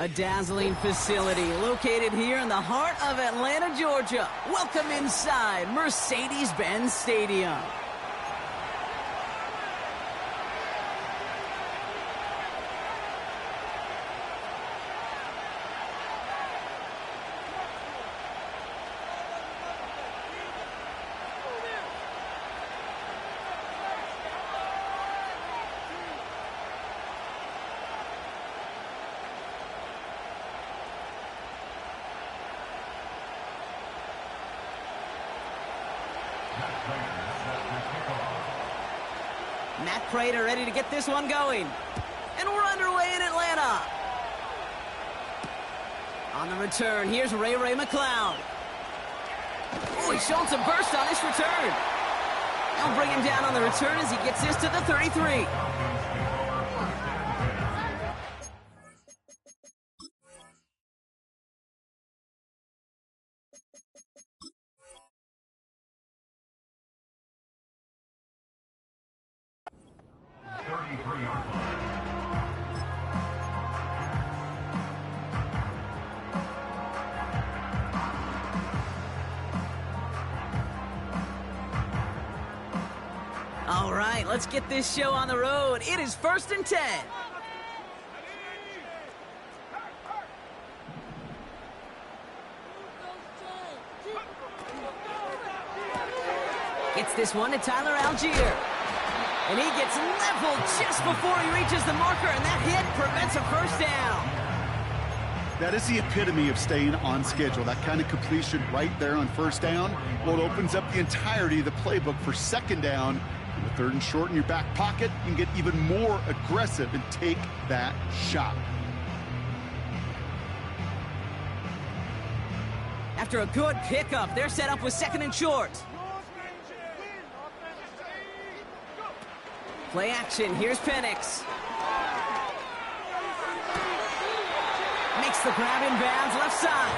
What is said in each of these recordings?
A dazzling facility located here in the heart of Atlanta, Georgia. Welcome inside Mercedes-Benz Stadium. Matt Prater ready to get this one going. And we're underway in Atlanta. On the return, here's Ray McCloud. Oh, he's showing some burst on this return. They'll bring him down on the return as he gets this to the 33. All right, let's get this show on the road. It is 1st and 10. Gets this one to Tyler Algier. And he gets leveled just before he reaches the marker, and that hit prevents a first down. That is the epitome of staying on schedule. That kind of completion right there on first down. Well, it opens up the entirety of the playbook for second down. And the 3rd and short in your back pocket, you can get even more aggressive and take that shot. After a good pickup, they're set up with 2nd and short. Play action, here's Penix. Makes the grab in bounds, left side.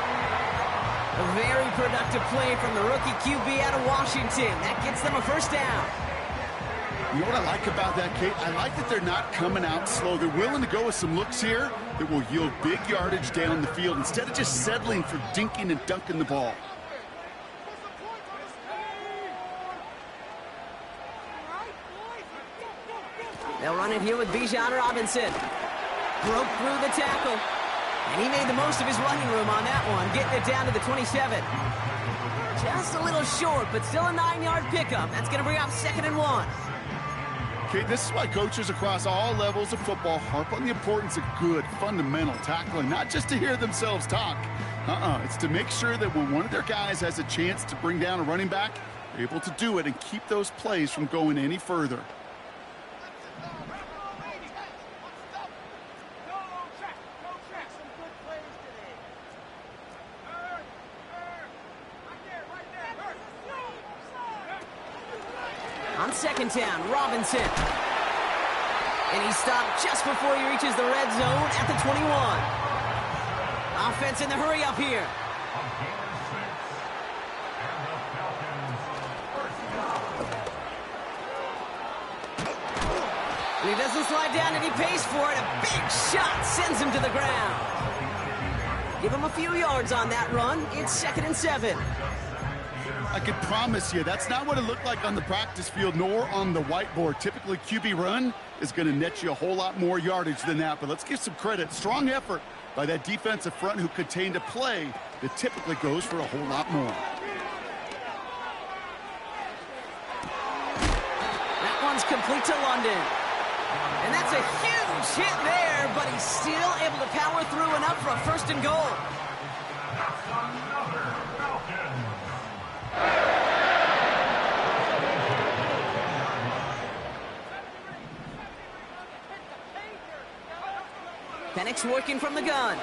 A very productive play from the rookie QB out of Washington. That gets them a first down. You know what I like about that, Kate? I like that they're not coming out slow. They're willing to go with some looks here that will yield big yardage down the field instead of just settling for dinking and dunking the ball. They'll run it here with Bijan Robinson. Broke through the tackle. And he made the most of his running room on that one, getting it down to the 27. Just a little short, but still a 9-yard pickup. That's going to bring up 2nd and 1. Okay, this is why coaches across all levels of football harp on the importance of good, fundamental tackling, not just to hear themselves talk. It's to make sure that when one of their guys has a chance to bring down a running back, they're able to do it and keep those plays from going any further. On 2nd down, Robinson. And he stopped just before he reaches the red zone at the 21. Offense in the hurry up here. And he doesn't slide down and he pays for it. A big shot sends him to the ground. Give him a few yards on that run. It's 2nd and 7. I can promise you that's not what it looked like on the practice field nor on the whiteboard. Typically, QB run is going to net you a whole lot more yardage than that. But let's give some credit. Strong effort by that defensive front who contained a play that typically goes for a whole lot more. That one's complete to London. And that's a huge hit there, but he's still able to power through enough for a 1st and goal. Penix working from the gun.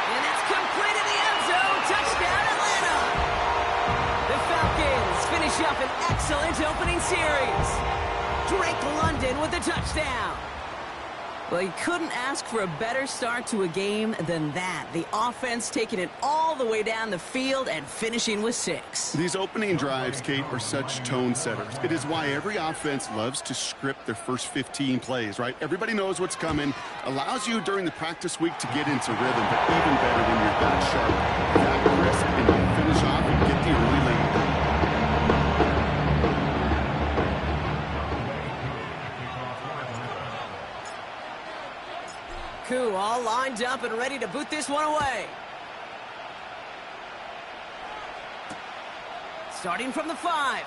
And that's complete in the end zone. Touchdown, Atlanta. The Falcons finish up an excellent opening series. Drake London with the touchdown. Well, you couldn't ask for a better start to a game than that. The offense taking it all the way down the field and finishing with 6. These opening drives, Kate, are such tone setters. It is why every offense loves to script their first 15 plays, right? Everybody knows what's coming. Allows you during the practice week to get into rhythm, but even better when you're that sharp, that crisp, and you finish off and get the early lead. All lined up and ready to boot this one away. Starting from the 5.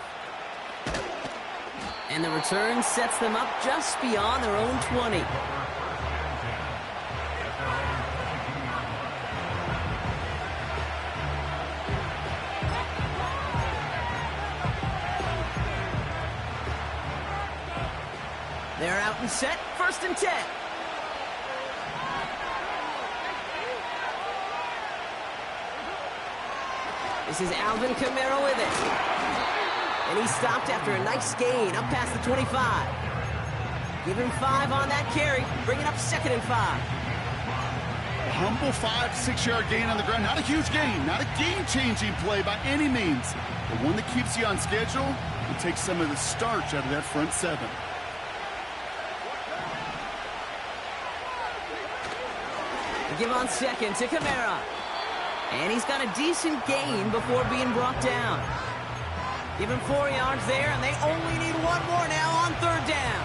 And the return sets them up just beyond their own 20. They're out and set, 1st and 10. This is Alvin Kamara with it. And he stopped after a nice gain up past the 25. Give him 5 on that carry, bringing up 2nd and 5. A humble 5-6-yard gain on the ground. Not a huge gain, not a game-changing play by any means, but one that keeps you on schedule and takes some of the starch out of that front 7. They give on 2nd to Kamara. And he's got a decent gain before being brought down. Give him 4 yards there, and they only need 1 more now on 3rd down.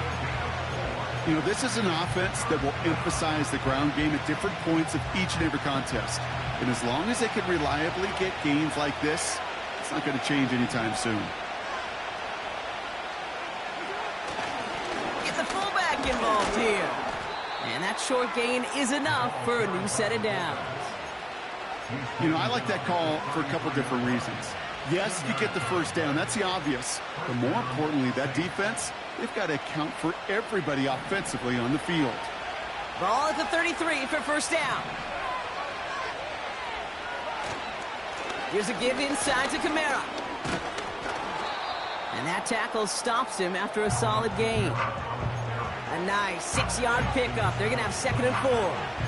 You know, this is an offense that will emphasize the ground game at different points of each and every contest. And as long as they can reliably get gains like this, it's not going to change anytime soon. Get the fullback involved here. And that short gain is enough for a new set of downs. You know, I like that call for a couple different reasons. Yes, you get the 1st down. That's the obvious. But more importantly, that defense, they've got to account for everybody offensively on the field. Ball at the 33 for 1st down. Here's a give inside to Kamara. And that tackle stops him after a solid gain. A nice 6-yard pickup. They're going to have 2nd and 4.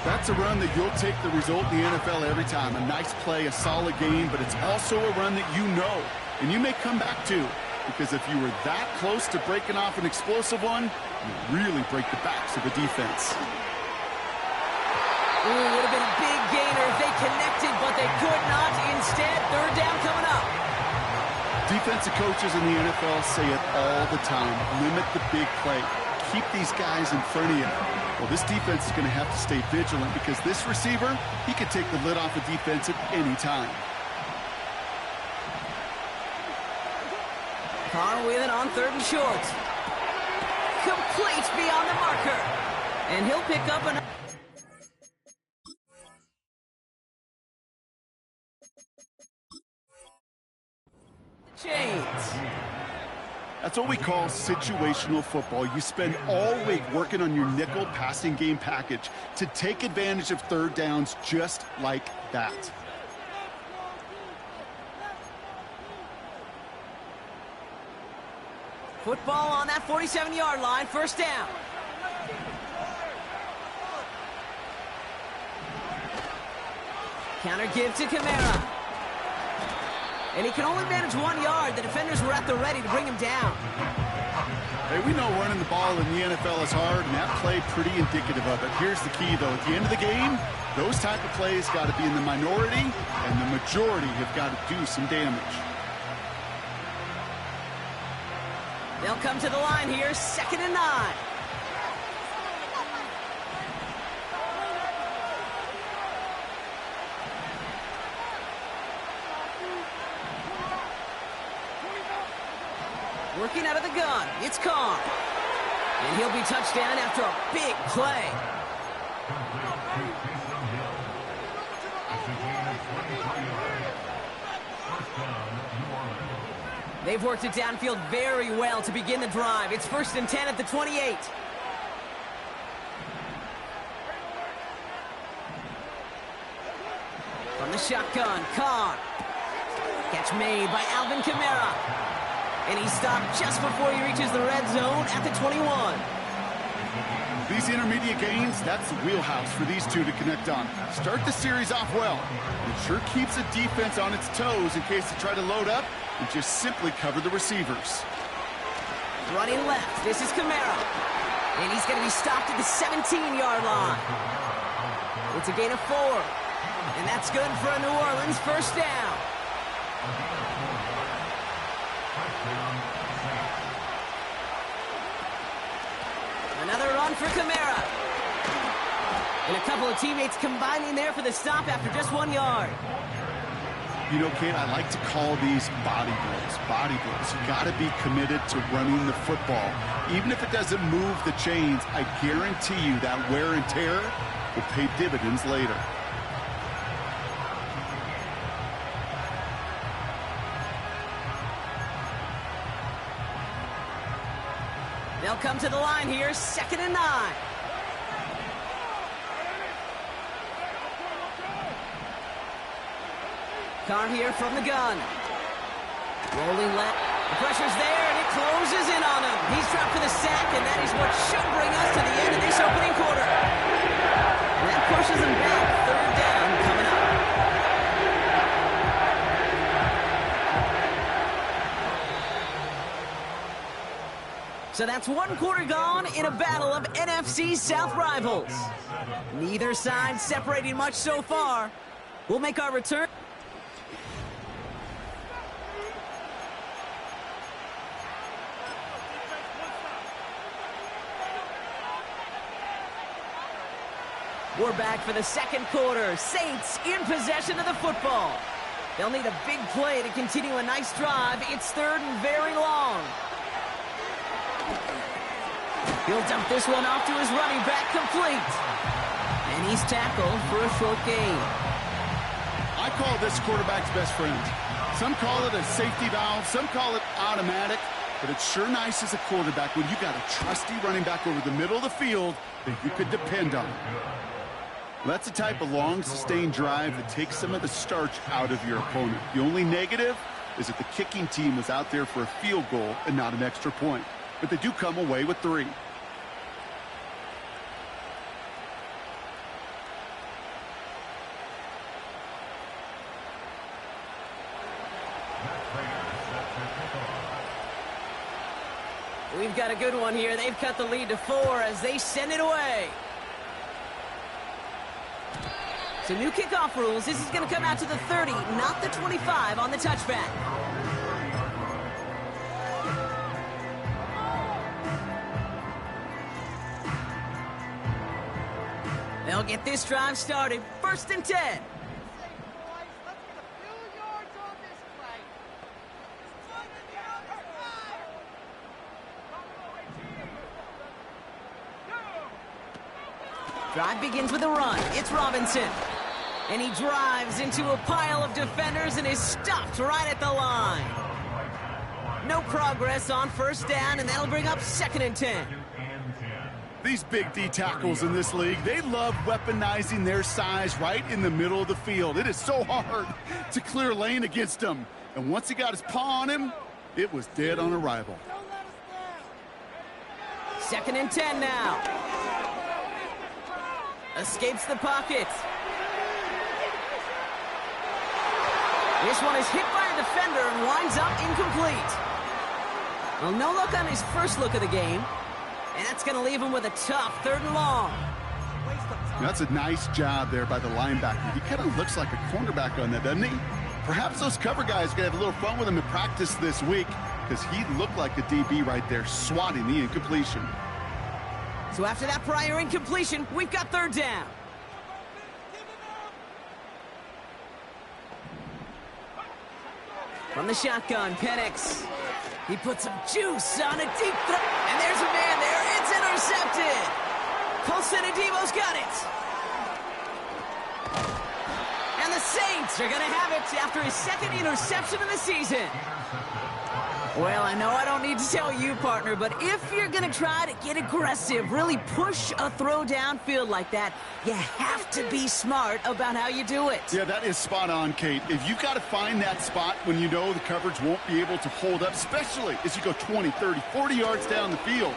That's a run that you'll take the result in the NFL every time. A nice play, a solid game, but it's also a run that you know, and you may come back to, because if you were that close to breaking off an explosive one, you really break the backs of the defense. Ooh, would have been a big gainer if they connected, but they could not. Instead, 3rd down coming up. Defensive coaches in the NFL say it all the time. Limit the big play. Keep these guys in front of you. Well, this defense is going to have to stay vigilant because this receiver, he can take the lid off a defense at any time. Carr with it on 3rd and short. Complete beyond the marker. And he'll pick up an... Chains. That's what we call situational football. You spend all week working on your nickel passing game package to take advantage of 3rd downs just like that. Football on that 47-yard line, 1st down. Counter give to Kamara. And he can only manage 1 yard. The defenders were at the ready to bring him down. Hey, we know running the ball in the NFL is hard, and that play pretty indicative of it. Here's the key, though. At the end of the game, those type of plays got to be in the minority, and the majority have got to do some damage. They'll come to the line here, 2nd and 9. Working out of the gun, it's Carr. And he'll be touched down after a big play. They've worked it downfield very well to begin the drive. It's 1st and 10 at the 28. From the shotgun, Carr. Catch made by Alvin Kamara. And he stopped just before he reaches the red zone at the 21. These intermediate gains, that's the wheelhouse for these two to connect on. Start the series off well. It sure keeps the defense on its toes in case they try to load up and just simply cover the receivers. Running left, this is Kamara. And he's going to be stopped at the 17-yard line. It's a gain of 4. And that's good for a New Orleans first down. Another run for Kamara. And a couple of teammates combining there for the stop after just 1 yard. You know, Kate, I like to call these body blows. Body blows. You got to be committed to running the football. Even if it doesn't move the chains, I guarantee you that wear and tear will pay dividends later. They'll come to the line here, 2nd and 9. Carr here from the gun. Rolling left. The pressure's there, and it closes in on him. He's dropped for the sack, and that is what should bring us to the end of this opening quarter. And that pushes him back. 3rd down coming up. So that's 1 quarter gone in a battle of NFC South rivals. Neither side separating much so far. We'll make our return. We're back for the 2nd quarter. Saints in possession of the football. They'll need a big play to continue a nice drive. It's 3rd and very long. He'll dump this one off to his running back, complete. And he's tackled for a short gain. I call this quarterback's best friend. Some call it a safety valve, some call it automatic, but it's sure nice as a quarterback when you got a trusty running back over the middle of the field that you could depend on. That's the type of long, sustained drive that takes some of the starch out of your opponent. The only negative is that the kicking team was out there for a field goal and not an extra point. But they do come away with 3. We've got a good one here. They've cut the lead to 4 as they send it away. So new kickoff rules. This is going to come out to the 30, not the 25 on the touchback. They'll get this drive started. 1st and 10. Drive begins with a run. It's Robinson. And he drives into a pile of defenders and is stopped right at the line. No progress on 1st down, and that'll bring up 2nd and 10. These big D tackles in this league, they love weaponizing their size right in the middle of the field. It is so hard to clear lane against them. And once he got his paw on him, it was dead on arrival. 2nd and 10 now. Escapes the pocket. This one is hit by a defender and winds up incomplete. Well, no look on his first look of the game. And that's going to leave him with a tough 3rd and long. That's a nice job there by the linebacker. He kind of looks like a cornerback on that, doesn't he? Perhaps those cover guys are going to have a little fun with him in practice this week because he looked like a DB right there swatting the incompletion. So after that prior incompletion, we've got 3rd down. From the shotgun, Penix. He puts some juice on a deep throw. And there's a man there. It's intercepted. Colson Adebo's got it. And the Saints are going to have it after his 2nd interception of the season. Well, I know I don't need to tell you, partner, but if you're going to try to get aggressive, really push a throw downfield like that, you have to be smart about how you do it. Yeah, that is spot on, Kate. If you've got to find that spot when you know the coverage won't be able to hold up, especially as you go 20, 30, 40 yards down the field,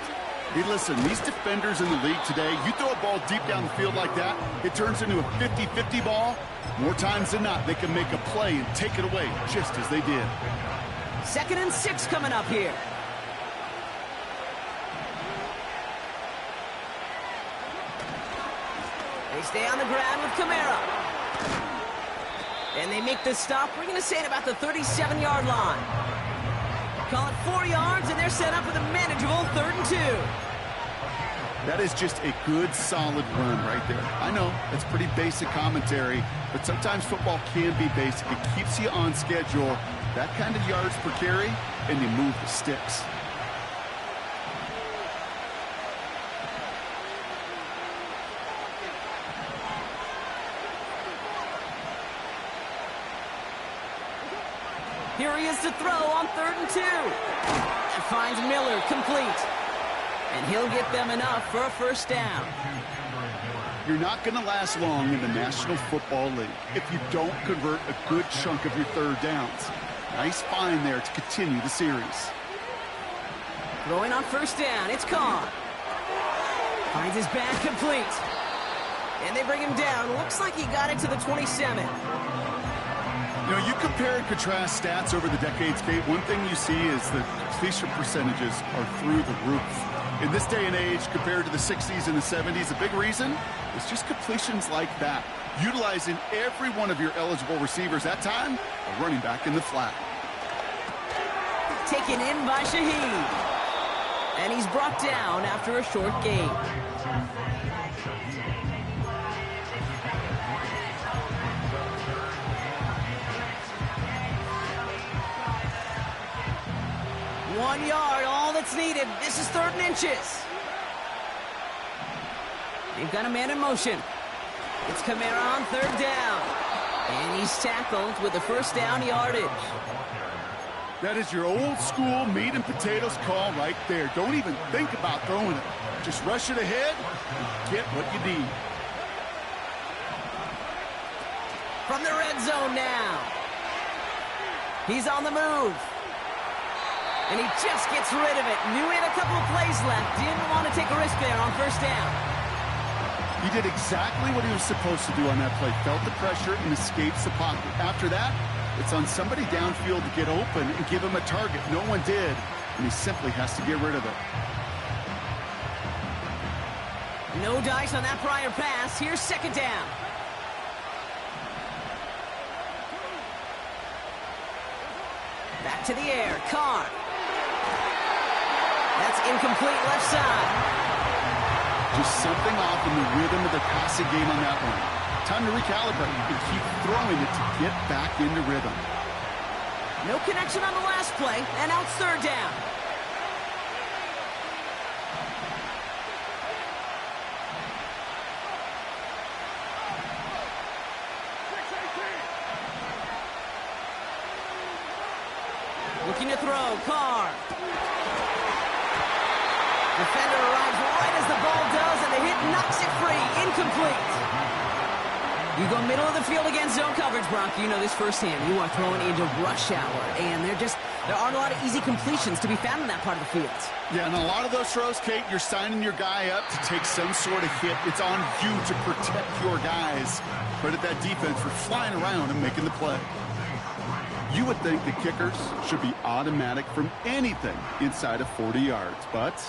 Hey, listen, these defenders in the league today, you throw a ball deep down the field like that, it turns into a 50-50 ball. More times than not, they can make a play and take it away, just as they did. 2nd and 6 coming up here. They stay on the ground with Kamara. And they make the stop. We're going to say it about the 37-yard line. Call it 4 yards, and they're set up with a manageable 3rd and 2. That is just a good, solid run right there. I know, it's pretty basic commentary, but sometimes football can be basic. It keeps you on schedule, that kind of yards per carry, and you move the sticks. Here he is to throw on 3rd and 2. And finds Miller complete. And he'll get them enough for a 1st down. You're not going to last long in the National Football League if you don't convert a good chunk of your 3rd downs. Nice find there to continue the series. Throwing on 1st down, it's Carr. Finds his back complete. And they bring him down. Looks like he got it to the 27. You know, you compare and contrast stats over the decades, Kate. One thing you see is the completion percentages are through the roof. In this day and age, compared to the 60s and the 70s, a big reason is just completions like that. Utilizing every one of your eligible receivers. That time, a running back in the flat. Taken in by Shaheed. And he's brought down after a short gain. One yard, all that's needed. This is 3rd and inches. They've got a man in motion. It's Kamara on 3rd down. And he's tackled with the 1st down yardage. That is your old school meat and potatoes call right there. Don't even think about throwing it. Just rush it ahead and get what you need. From the red zone now. He's on the move. And he just gets rid of it. Knew he had a couple of plays left. Didn't want to take a risk there on 1st down. He did exactly what he was supposed to do on that play. Felt the pressure and escapes the pocket. After that, it's on somebody downfield to get open and give him a target. No one did, and he simply has to get rid of it. No dice on that prior pass. Here's 2nd down. Back to the air. Carr. That's incomplete left side. Just something off in the rhythm of the passing game on that one. Time to recalibrate and keep throwing it to get back into rhythm. No connection on the last play, and now it's 3rd down. Looking to throw, Carr. Defender arrives right as the ball does, and the hit knocks it free. Incomplete. You go middle of the field against zone coverage, Bronco. You know this firsthand. You are throwing into rush hour, and there aren't a lot of easy completions to be found in that part of the field. Yeah, and a lot of those throws, Kate, you're signing your guy up to take some sort of hit. It's on you to protect your guys. Credit that defense for flying around and making the play. You would think the kickers should be automatic from anything inside of 40 yards, but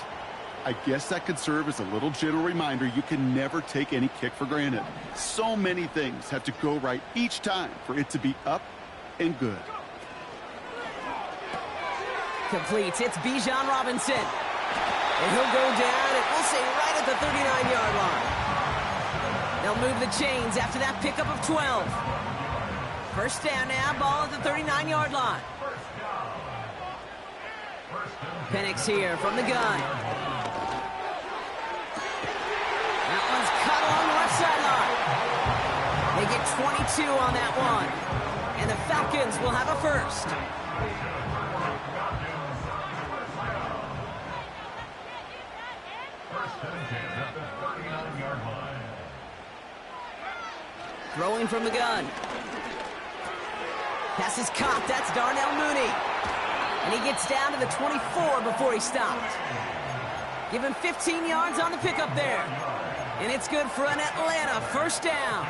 I guess that could serve as a little gentle reminder you can never take any kick for granted. So many things have to go right each time for it to be up and good. Completes. It's Bijan Robinson. And he'll go down, and we'll say right at the 39-yard line. They'll move the chains after that pickup of 12. 1st down now, ball at the 39-yard line. Penix here from the gun. That one's cut along the left sideline. They get 22 on that one. And the Falcons will have a 1st. Throwing from the gun. Pass is caught. That's Darnell Mooney. And he gets down to the 24 before he stopped. Give him 15 yards on the pickup there. And it's good for an Atlanta first down.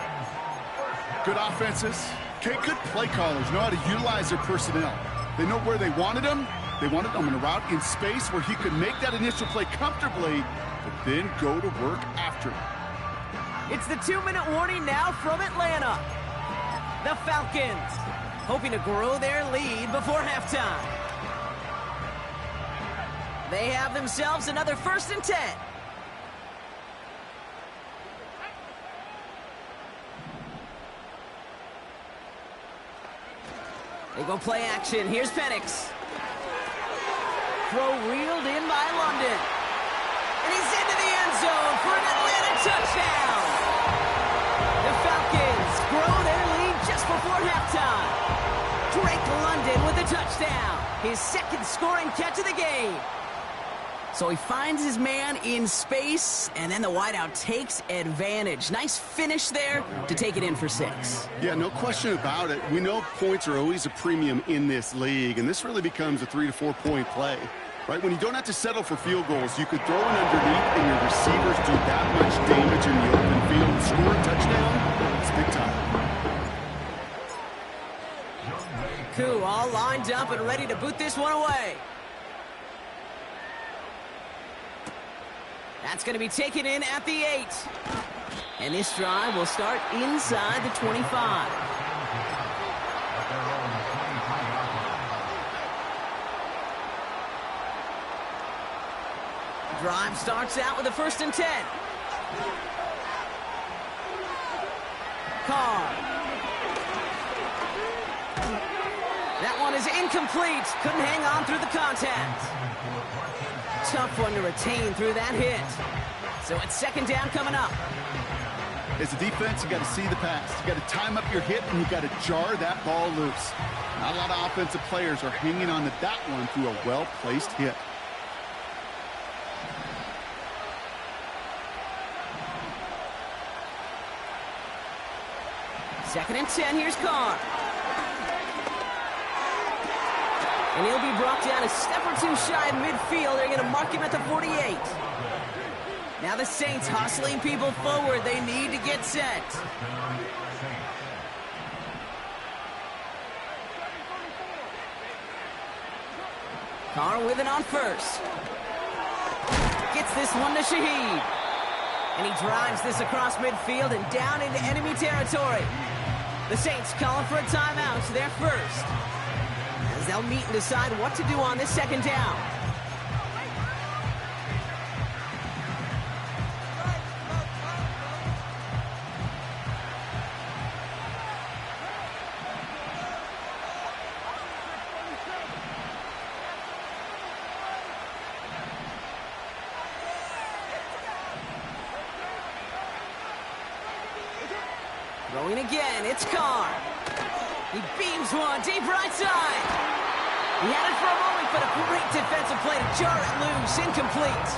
Good offenses. Okay, good play callers know how to utilize their personnel. They know where they wanted them. They wanted them in a route in space where he could make that initial play comfortably, but then go to work after it. It's the 2-minute warning now from Atlanta. The Falcons hoping to grow their lead before halftime. They have themselves another 1st and 10. They go play action. Here's Penix. Throw reeled in by London. And he's into the end zone for an Atlanta touchdown. The Falcons grow their lead just before halftime. Drake London with a touchdown. His 2nd scoring catch of the game. So he finds his man in space, and then the wideout takes advantage. Nice finish there to take it in for 6. Yeah, no question about it. We know points are always a premium in this league, and this really becomes a 3 to 4 point play. Right, when you don't have to settle for field goals, you could throw it underneath, and your receivers do that much damage in the open field. Score a touchdown, it's big time. Koo all lined up and ready to boot this one away. That's going to be taken in at the 8. And this drive will start inside the 25. Drive starts out with a 1st and 10. Carr. That one is incomplete. Couldn't hang on through the contact. Tough one to retain through that hit. So it's 2nd down coming up. As a defense, you got to see the pass. You got to time up your hit, and you got to jar that ball loose. Not a lot of offensive players are hanging on to that one through a well-placed hit. Second and 10, here's Carr. And he'll be brought down a step or 2 shy of midfield. They're going to mark him at the 48. Now the Saints hustling people forward. They need to get set. Carr with it on 1st. Gets this one to Shaheed. And he drives this across midfield and down into enemy territory. The Saints calling for a timeout. They're first. As they'll meet and decide what to do on this 2nd down. Throwing again, it's Carr. He beams one deep right side. He had it for a moment, but a great defensive play to jar it loose. Incomplete.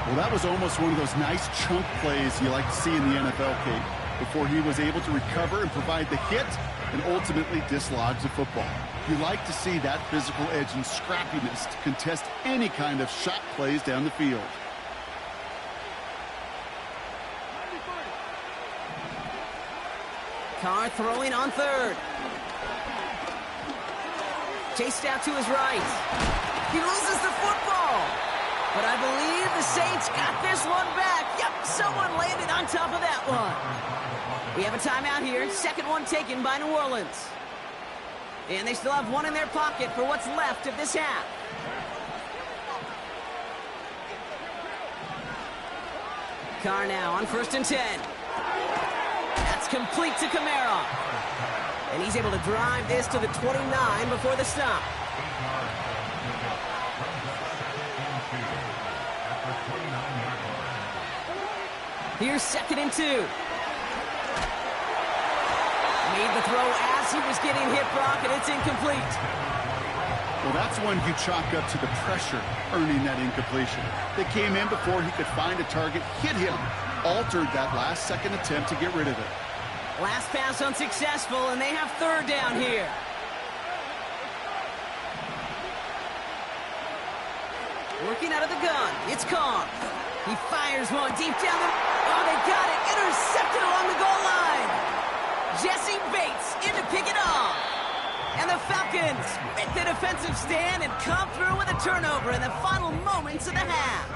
Well, that was almost one of those nice chunk plays you like to see in the NFL, Kate, before he was able to recover and provide the hit and ultimately dislodge the football. You like to see that physical edge and scrappiness to contest any kind of shot plays down the field. Carr throwing on 3rd. Chased out to his right. He loses the football. But I believe the Saints got this one back. Yep, someone landed on top of that one. We have a timeout here. 2nd one taken by New Orleans. And they still have one in their pocket for what's left of this half. Carr now on 1st and 10. That's complete to Kamara. And he's able to drive this to the 29 before the stop. Here's 2nd and 2. Made the throw as he was getting hit, Brock, and it's incomplete. Well, that's one you chalk up to the pressure earning that incompletion. They came in before he could find a target, hit him, altered that last-second attempt to get rid of it. Last pass unsuccessful, and they have 3rd down here. Working out of the gun. It's Kong. He fires one deep down the... Oh, they got it. Intercepted along the goal line. Jesse Bates in to pick it off. And the Falcons make the defensive stand and come through with a turnover in the final moments of the half.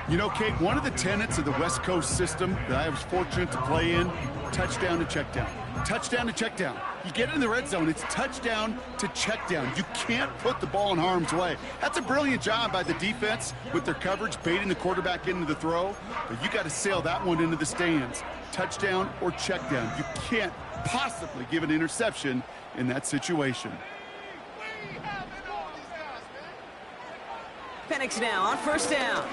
You know, Kate, one of the tenets of the West Coast system that I was fortunate to play in, touchdown to check down. Touchdown to check down. You get in the red zone, it's touchdown to check down. You can't put the ball in harm's way. That's a brilliant job by the defense with their coverage, baiting the quarterback into the throw. But you got to sail that one into the stands. Touchdown or check down. You can't possibly give an interception in that situation. Penix now on first down.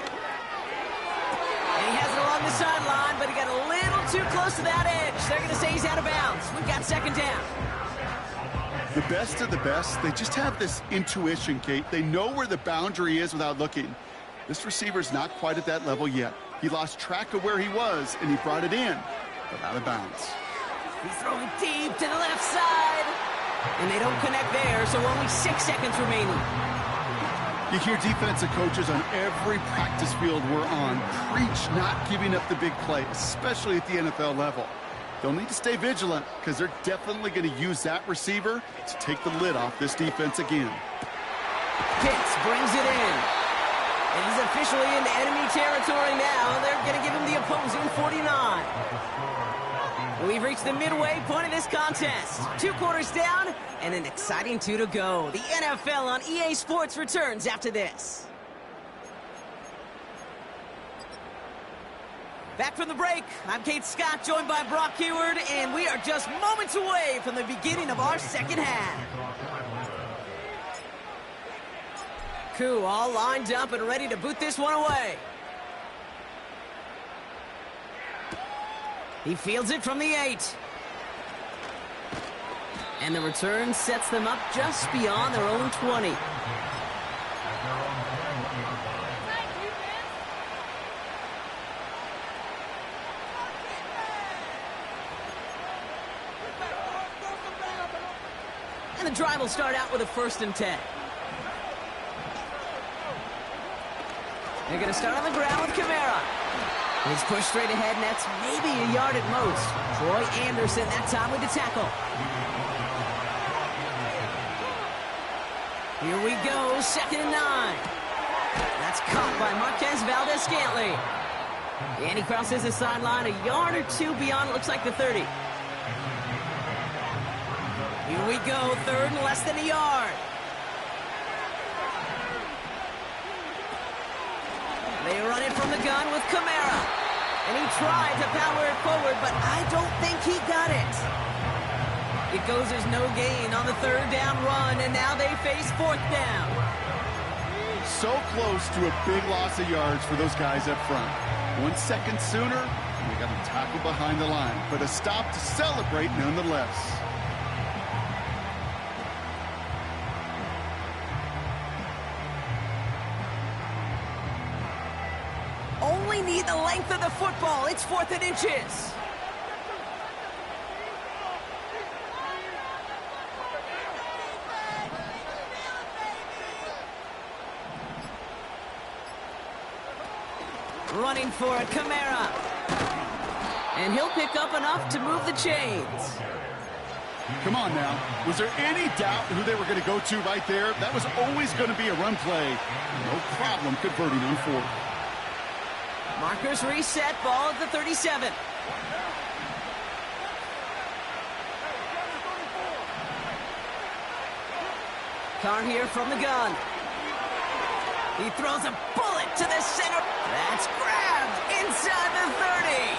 And he has it along the sideline, but he got a little too close to that edge. They're going to say he's out of bounds. We've got second down. The best of the best, they just have this intuition, Kate. They know where the boundary is without looking. This receiver's not quite at that level yet. He lost track of where he was, and he brought it in, but out of bounds. He's throwing deep to the left side. And they don't connect there, so only 6 seconds remaining. You hear defensive coaches on every practice field we're on preach not giving up the big play, especially at the NFL level. They'll need to stay vigilant because they're definitely going to use that receiver to take the lid off this defense again. Pitts brings it in. And he's officially into enemy territory now. They're going to give him the opposing 49. We've reached the midway point of this contest. 2 quarters down and an exciting 2 to go. The NFL on EA Sports returns after this. Back from the break, I'm Kate Scott, joined by Brock Heward, and we are just moments away from the beginning of our second half. Koo all lined up and ready to boot this one away. He fields it from the 8. And the return sets them up just beyond their own 20. And the drive will start out with a 1st and 10. They're going to start on the ground with Kamara. He's pushed straight ahead, and that's maybe a yard at most. Troy Anderson that time with the tackle. Here we go, 2nd and 9. That's caught by Marquez Valdez-Scantling. And he crosses the sideline a yard or 2 beyond, it looks like the 30. Here we go, 3rd and less than a yard. They run it from the gun with Kamara. And he tried to power it forward, but I don't think he got it. It goes as no gain on the 3rd down run, and now they face 4th down. So close to a big loss of yards for those guys up front. 1 second sooner, and they got to tackle behind the line. But a stop to celebrate nonetheless. Only need the length of the football. It's 4th and inches. Running for it, Kamara. And he'll pick up enough to move the chains. Come on now. Was there any doubt who they were going to go to right there? That was always going to be a run play. No problem converting on 4th. Markers reset, ball at the 37. Carr here from the gun. He throws a bullet to the center. That's grabbed inside the 30.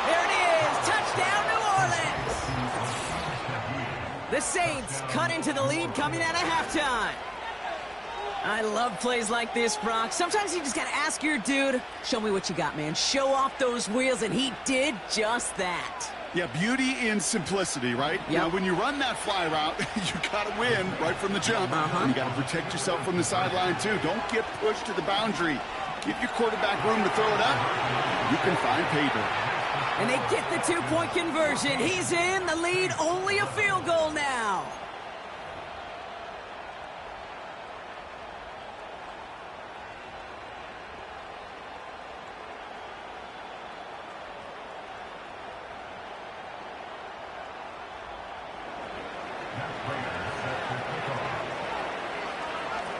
There it is, touchdown New Orleans. The Saints cut into the lead coming out of halftime. I love plays like this, Brock. Sometimes you just got to ask your dude, show me what you got, man. Show off those wheels, and he did just that. Yeah, beauty in simplicity, right? Yep. Now, when you run that fly route, you got to win right from the jump. And you got to protect yourself from the sideline, too. Don't get pushed to the boundary. Give your quarterback room to throw it up. You can find pay dirt. And they get the 2-point conversion. He's in the lead, only a field goal now.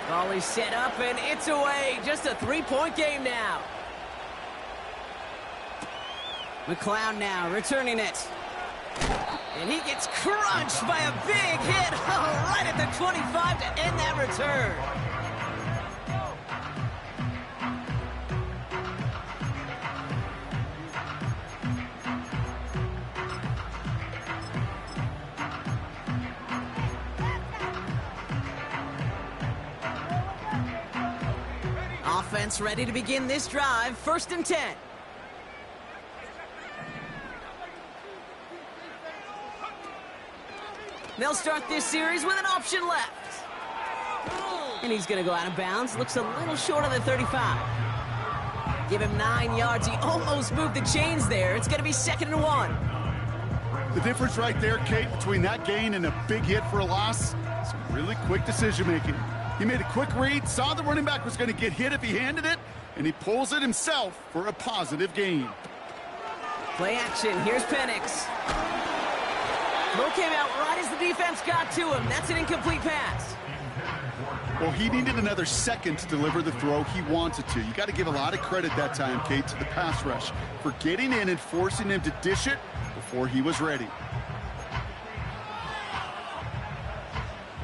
Ball is set up, and it's away. Just a three-point game now. McLeod now returning it. And he gets crunched by a big hit right at the 25 to end that return. Offense ready to begin this drive. 1st and 10. They'll start this series with an option left. And he's going to go out of bounds. Looks a little short of the 35. Give him 9 yards. He almost moved the chains there. It's going to be 2nd and 1. The difference right there, Kate, between that gain and a big hit for a loss, some really quick decision-making. He made a quick read, saw the running back was going to get hit if he handed it, and he pulls it himself for a positive gain. Play action. Here's Penix. Throw came out right as the defense got to him. That's an incomplete pass. Well, he needed another second to deliver the throw he wanted to. You got to give a lot of credit that time, Kate, to the pass rush for getting in and forcing him to dish it before he was ready.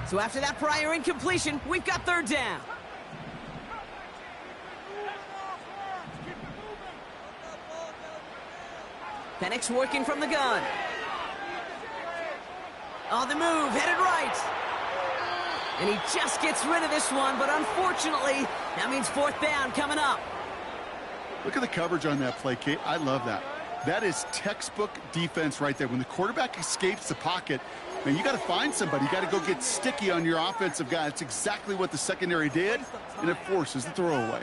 So after that prior incompletion, we've got 3rd down. Penix working from the gun. On the move, headed right. And he just gets rid of this one, but unfortunately, that means 4th down coming up. Look at the coverage on that play, Kate. I love that. That is textbook defense right there. When the quarterback escapes the pocket, man, you got to find somebody. You got to go get sticky on your offensive guy. That's exactly what the secondary did, and it forces the throwaway.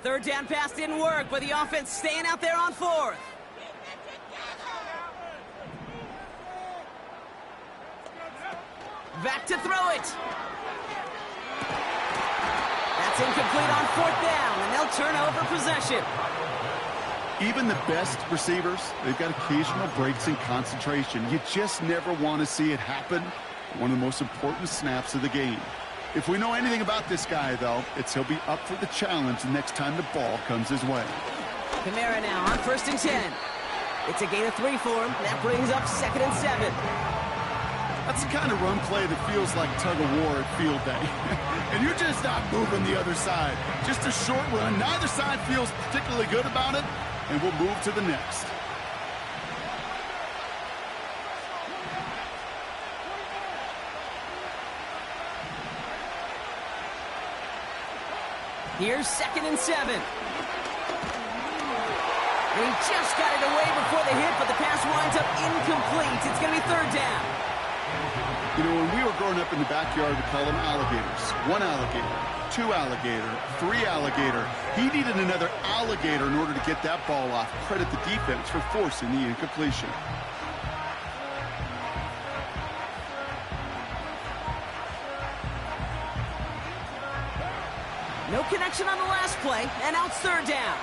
Third down pass didn't work, but the offense staying out there on 4th. Back to throw it. That's incomplete on 4th down, and they'll turn over possession. Even the best receivers, they've got occasional breaks in concentration. You just never want to see it happen. One of the most important snaps of the game. If we know anything about this guy, though, it's he'll be up for the challenge the next time the ball comes his way. Kamara now on 1st and 10. It's a gain of 3 for him. That brings up 2nd and 7. That's the kind of run play that feels like tug-of-war at field day. And you're just not moving the other side. Just a short run. Neither side feels particularly good about it, and we'll move to the next. Here's 2nd and 7. And he just got it away before the hit, but the pass winds up incomplete. It's going to be 3rd down. You know, when we were growing up in the backyard, we call them alligators. 1 alligator, 2 alligator, 3 alligator. He needed another alligator in order to get that ball off. Credit the defense for forcing the incompletion. No connection on the last play, and now it's 3rd down.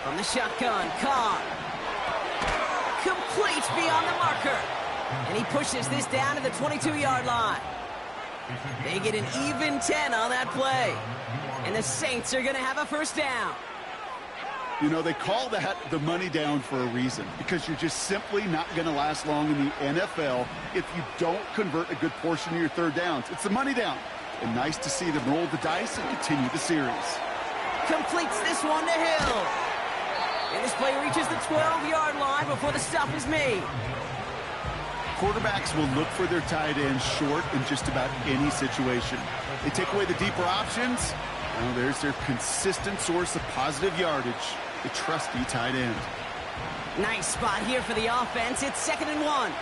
From the shotgun, Carr. Complete beyond the marker. And he pushes this down to the 22-yard line. They get an even 10 on that play. And the Saints are going to have a 1st down. You know, they call that the money down for a reason, because you're just simply not going to last long in the NFL if you don't convert a good portion of your 3rd downs. It's the money down. And nice to see them roll the dice and continue the series. Completes this one to Hill. And this play reaches the 12-yard line before the stop is made. Quarterbacks will look for their tight end short in just about any situation. They take away the deeper options. Well, there's their consistent source of positive yardage, the trusty tight end. Nice spot here for the offense. It's 2nd and 1.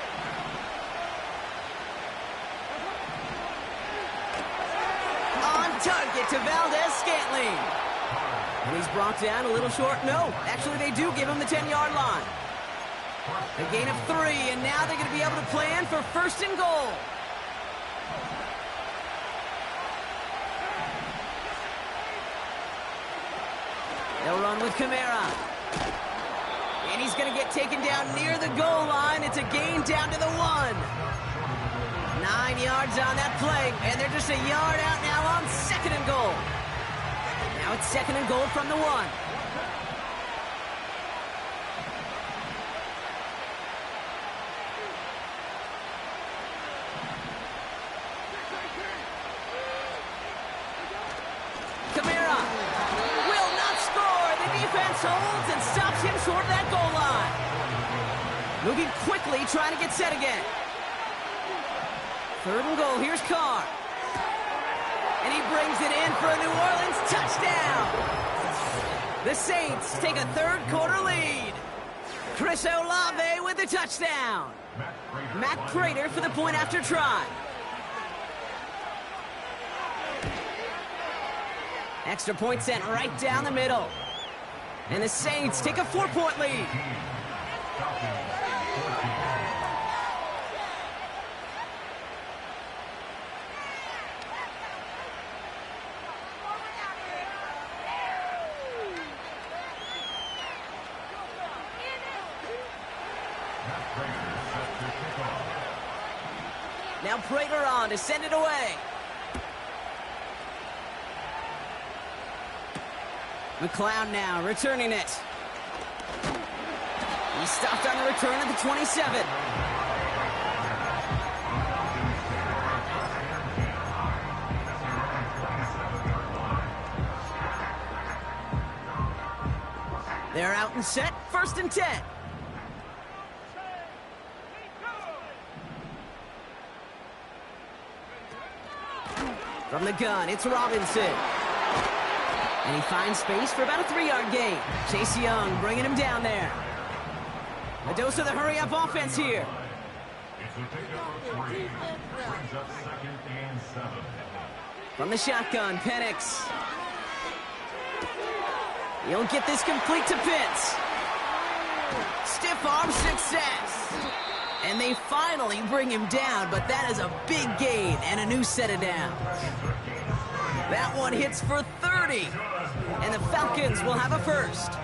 On target to Valdez-Scantling. And he's brought down a little short. No, actually they do give him the 10-yard line. A gain of 3, and now they're going to be able to plan for 1st and goal. They'll run with Kamara. And he's going to get taken down near the goal line. It's a gain down to the 1. 9 yards on that play, and they're just a yard out now on 2nd and goal. Now it's 2nd and goal from the 1. Kamara will not score. The defense holds and stops him short of that goal line. Moving quickly, trying to get set again. 3rd and goal, here's Carr. And he brings it in for a New Orleans touchdown. The Saints take a 3rd quarter lead. Chris Olave with the touchdown. Matt Prater for the point after try. Extra point sent right down the middle. And the Saints take a 4-point lead. Now Prater on to send it away. McLeod now returning it. He stopped on the return at the 27. They're out and set, 1st and 10. From the gun, it's Robinson. And he finds space for about a 3-yard gain. Chase Young bringing him down there. A dose of the hurry-up offense here. From the shotgun, Penix. He'll get this complete to Pitts. Stiff arm success. And they finally bring him down, but that is a big gain and a new set of downs. That one hits for 30. And the Falcons will have a 1st.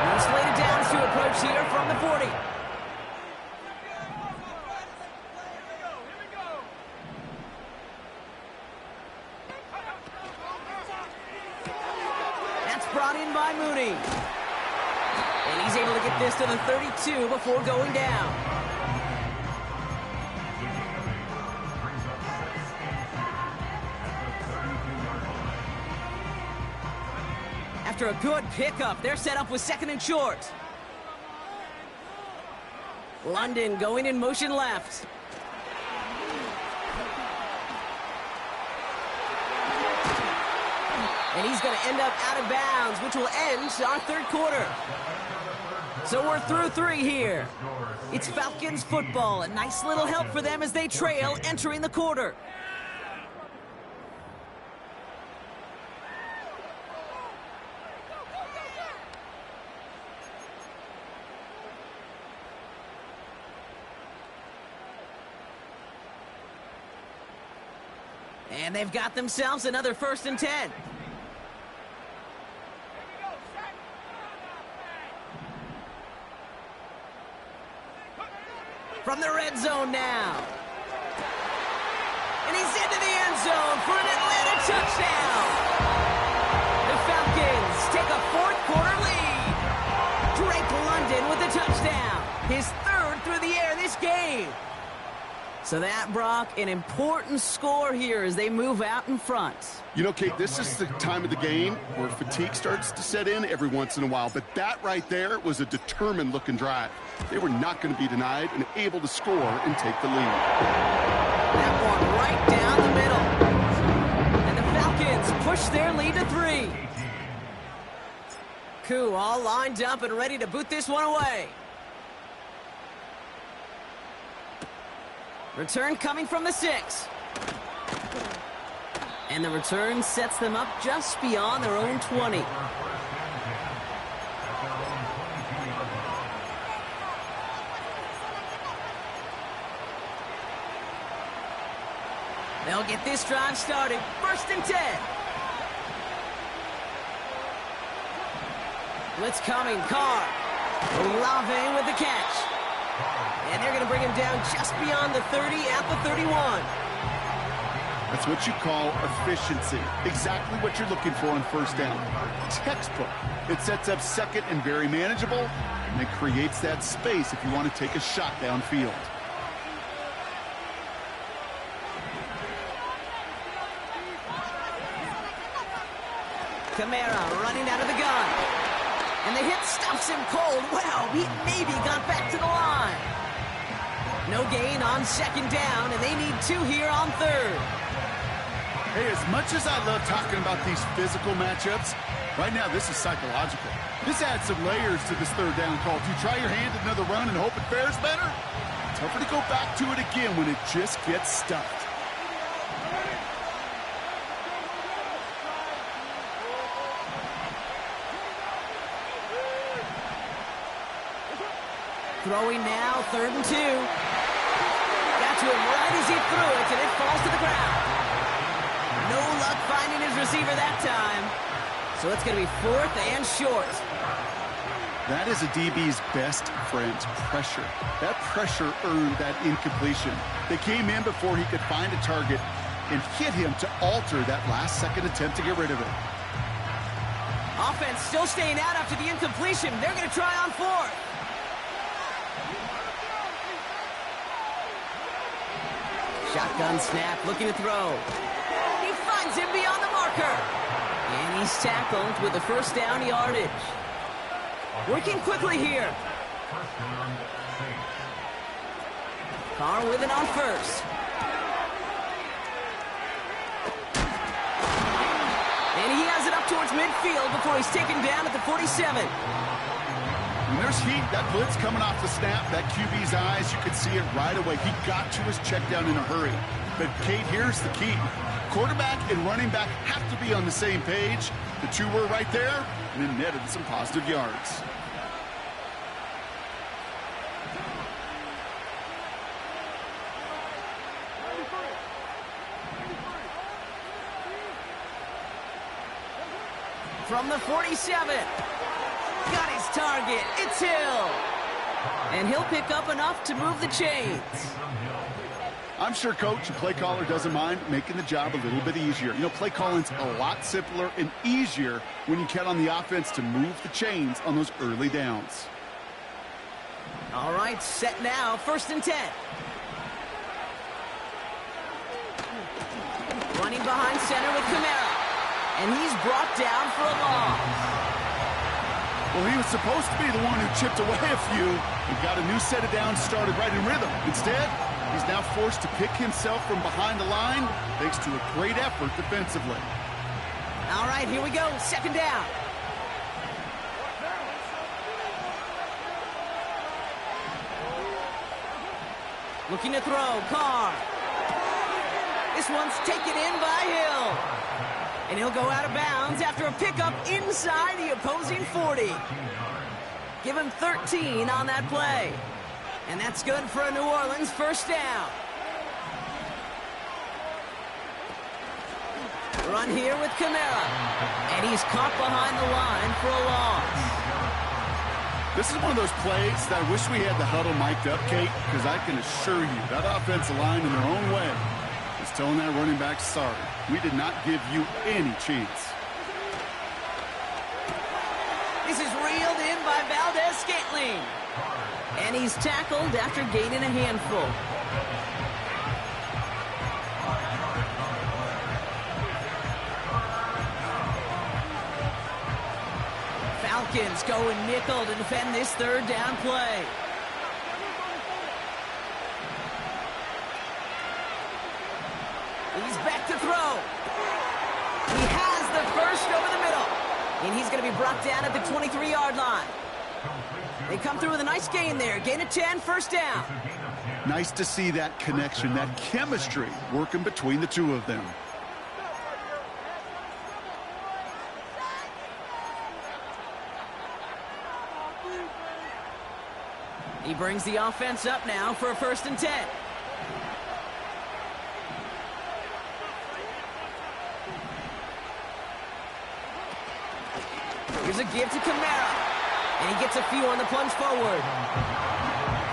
New slated downs to approach here from the 40. That's brought in by Mooney. And he's able to get this to the 32 before going down. After a good pickup, they're set up with 2nd and short. London going in motion left. And he's going to end up out of bounds, which will end our 3rd quarter. So we're through 3 here. It's Falcons football. A nice little help for them as they trail entering the quarter. And they've got themselves another 1st and 10. From the red zone now. And he's into the end zone for an Atlanta touchdown. The Falcons take a 4th quarter lead. Drake London with the touchdown. His 3rd through the air this game. So that, Brock, an important score here as they move out in front. You know, Kate, this is the time of the game where fatigue starts to set in every once in a while. But that right there was a determined-looking drive. They were not going to be denied and able to score and take the lead. That one right down the middle. And the Falcons push their lead to 3. Koo all lined up and ready to boot this one away. Return coming from the 6. And the return sets them up just beyond their own 20. They'll get this drive started. 1st and 10. Blitz coming. Carr. Olave with the catch. And they're going to bring him down just beyond the 30 at the 31. That's what you call efficiency. Exactly what you're looking for on 1st down. Textbook. It sets up 2nd and very manageable, and it creates that space if you want to take a shot downfield. Kamara running out of the gun. And the hit stuffs him cold. Wow, he maybe got back to the line. No gain on 2nd down, and they need 2 here on 3rd. Hey, as much as I love talking about these physical matchups, right now this is psychological. This adds some layers to this 3rd down call. Do you try your hand at another run and hope it fares better? Tougher to go back to it again when it just gets stuffed. Throwing now, 3rd and 2. Got to him right as he threw it, and it falls to the ground. No luck finding his receiver that time. So it's going to be 4th and short. That is a DB's best friend, pressure. That pressure earned that incompletion. They came in before he could find a target and hit him to alter that last-second attempt to get rid of it. Offense still staying out after the incompletion. They're going to try on 4th. Shotgun snap, looking to throw. He finds him beyond the marker. And he's tackled with the 1st down yardage. Working quickly here. Carr with it on 1st. And he has it up towards midfield before he's taken down at the 47. When there's heat, that blitz coming off the snap, that QB's eyes, you could see it right away. He got to his check down in a hurry. But, Kate, here's the key. Quarterback and running back have to be on the same page. The 2 were right there, and then netted some positive yards. From the 47. Got his target. It's Hill. And he'll pick up enough to move the chains. I'm sure coach and play caller doesn't mind making the job a little bit easier. You know, play calling's a lot simpler and easier when you count on the offense to move the chains on those early downs. All right, set now. 1st and 10. Running behind center with Kamara. And he's brought down for a loss. Well, he was supposed to be the one who chipped away a few and got a new set of downs started right in rhythm. Instead, he's now forced to pick himself from behind the line thanks to a great effort defensively. All right, here we go. 2nd down. Looking to throw. Carr. This one's taken in by Hill. And he'll go out of bounds after a pickup inside the opposing 40. Give him 13 on that play. And that's good for a New Orleans 1st down. Run here with Kamara. And he's caught behind the line for a loss. This is one of those plays that I wish we had the huddle mic'd up, Kate, because I can assure you that offensive line in their own way is telling that running back, sorry, we did not give you any chance. This is reeled in by Valdez-Scantling. And he's tackled after gaining a handful. Falcons going nickel to defend this 3rd down play. He's back to throw. He has the 1st over the middle. And he's going to be brought down at the 23-yard line. They come through with a nice gain there. Gain of 10, 1st down. Nice to see that connection, that chemistry working between the 2 of them. He brings the offense up now for a 1st and 10. Here's a give to Kamara. And he gets a few on the plunge forward.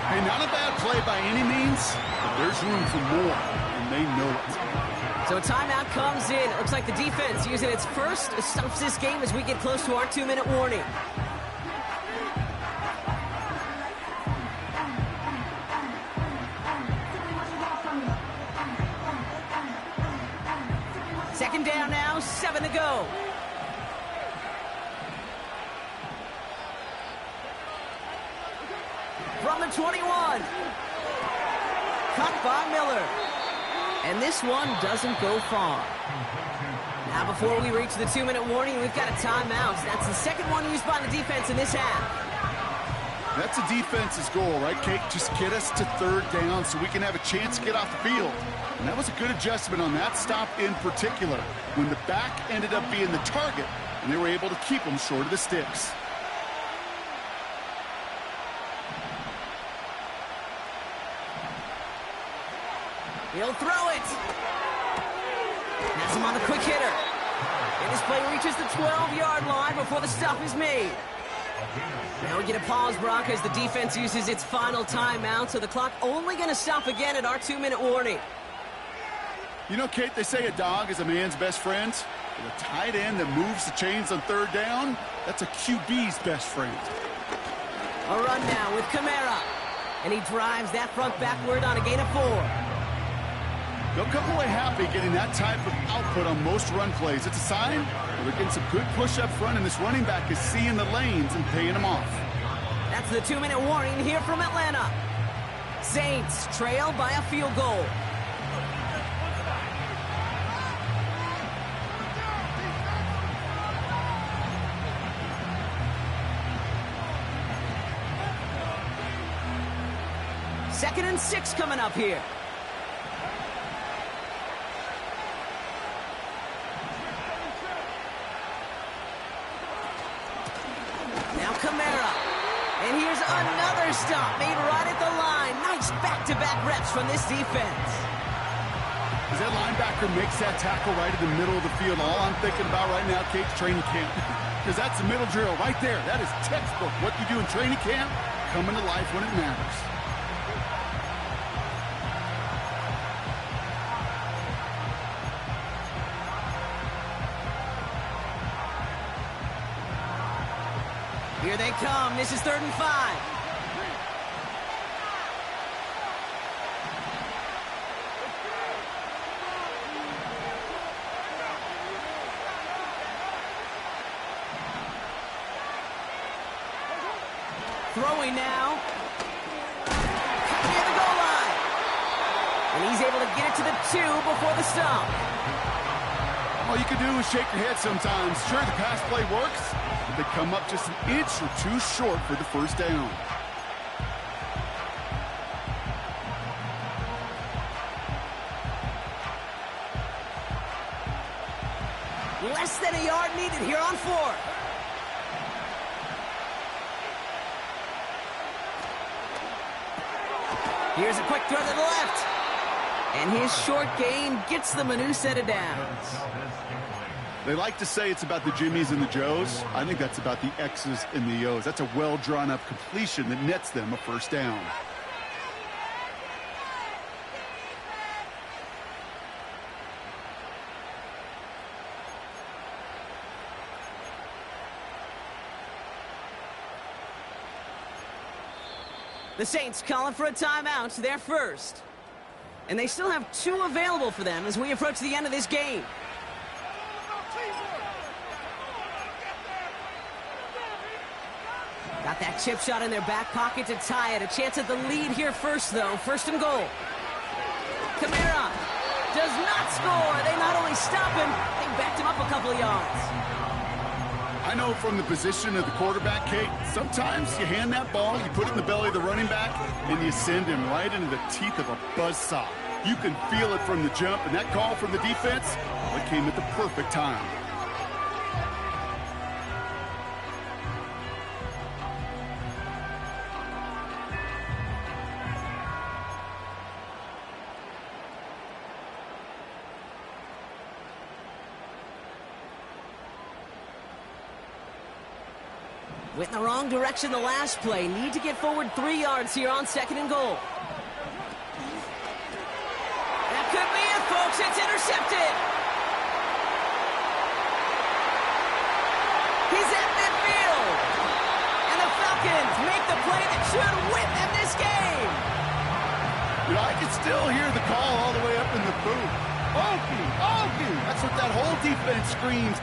Hey, not a bad play by any means, but there's room for more, and they know it. So a timeout comes in. It looks like the defense using its first stops this game as we get close to our 2-minute warning. Second down now, 7 to go. From the 21. Cut by Miller. And this one doesn't go far. Now before we reach the 2-minute warning, we've got a timeout. That's the second one used by the defense in this half. That's a defense's goal, right, Kate? Just get us to third down so we can have a chance to get off the field. And that was a good adjustment on that stop in particular, when the back ended up being the target, and they were able to keep them short of the sticks. He'll throw it. Has him on the quick hitter. And this play reaches the 12-yard line before the stop is made. Now we get a pause, Brock, as the defense uses its final timeout, so the clock only going to stop again at our 2-minute warning. You know, Kate, they say a dog is a man's best friend. With a tight end that moves the chains on third down, that's a QB's best friend. A run now with Kamara. And he drives that front backward on a gain of 4. They'll come away happy getting that type of output on most run plays. It's a sign that they're getting some good push up front, and this running back is seeing the lanes and paying them off. That's the 2-minute warning here from Atlanta. Saints trail by a field goal. Second and 6 coming up here. Kamara. And here's another stop made right at the line. Nice back-to-back reps from this defense. As that linebacker makes that tackle right in the middle of the field, all I'm thinking about right now, Kate, training camp. Because that's the middle drill right there. That is textbook. What you do in training camp, coming to life when it matters. Here they come. This is 3rd and 5. Throwing now. Near the goal line. And he's able to get it to the 2 before the stop. All you can do is shake your head sometimes. Sure, the pass play works, but they come up just an inch or two short for the first down. Less than a yard needed here on 4th. Here's a quick throw to the left. And his short gain gets them a new set of downs. They like to say it's about the Jimmies and the Joes. I think that's about the X's and the O's. That's a well-drawn-up completion that nets them a first down. The Saints calling for a timeout, their first. And they still have 2 available for them as we approach the end of this game. Got that chip shot in their back pocket to tie it. A chance at the lead here first, though. 1st and goal. Kamara does not score. They not only stop him, they backed him up a couple of yards. I know from the position of the quarterback, Kate, sometimes you hand that ball, you put it in the belly of the running back, and you send him right into the teeth of a buzzsaw. You can feel it from the jump, and that call from the defense, well, it came at the perfect time. Went in the wrong direction the last play. Need to get forward 3 yards here on 2nd and goal. That could be it, folks. It's intercepted. He's at midfield. And the Falcons make the play that should win them this game. You know, I can still hear the call all the way up in the booth. Okie, Okie. That's what that whole defense screams.